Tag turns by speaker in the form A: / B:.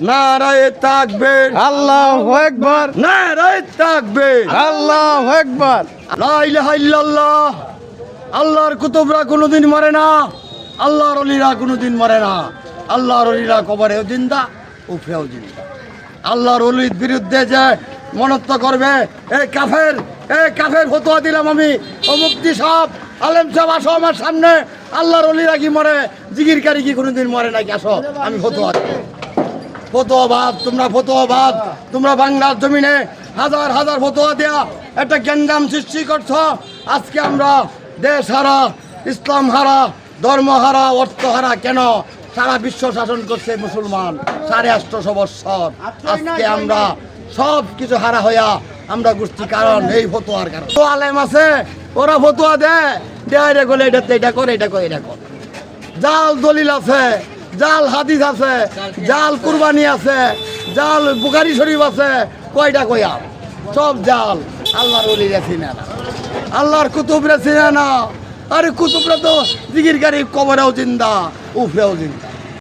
A: নারায়ে তাকবীর,
B: আল্লাহু আকবার,
A: নারায়ে তাকবীর,
B: আল্লাহু আকবার।
A: লা ইলাহা ইল্লাল্লাহ। আল্লাহর কুতুবরা কোনোদিন মরে না, আল্লাহর ওলিরা কোনোদিন মরে না। আল্লাহর ওলিরা কবরেও জিন্দা, উফরেও জিন্দা। আল্লাহর ওলির বিরুদ্ধে যে মনত্ব করবে, এই কাফের ফতোয়া দিলাম আমি। ও মুফতি সাহেব, আলেম সাহেব, আসো আমার সামনে। আল্লাহর ওলিরা কি মরে, জিকিরকারী কি কোনোদিন মরে নাকি? আসো, আমি ফতোয়া দিই। ফতোয়াবাদ, তোমরা বাংলার জমিনে হাজার হাজার ফতোয়া দেয়া একটা গ্যাঞ্জাম সৃষ্টি করছ। আজকে আমরা দেশ হারা, ইসলাম হারা, ধর্ম হারা, অর্থ হারা, কেন সারা বিশ্ব শাসন করছে মুসলমান 850 বৎসর। আজকে আমরা সব কিছু হারা হইয়া আমরা গোষ্ঠী, কারণ এই ফতোয়ার কারণ। তো আলেম আছে, ওরা ফতোয়া দেয়, এটা করলে এটা করে, এটা করে, এটা কর। জাল দলিল আছে, জাল হাদিস আছে, জাল কুরবানি আছে, জাল বুখারী শরীফ আছে, কয়টা কয়া সব জাল। আল্লাহর ওলিরা চিনে না, আল্লাহর কুতুবরা চিনে না। আরে কুতুবরা তো জিকিরকারী, কবরেও জিন্দা, উফরেও জিন্দা।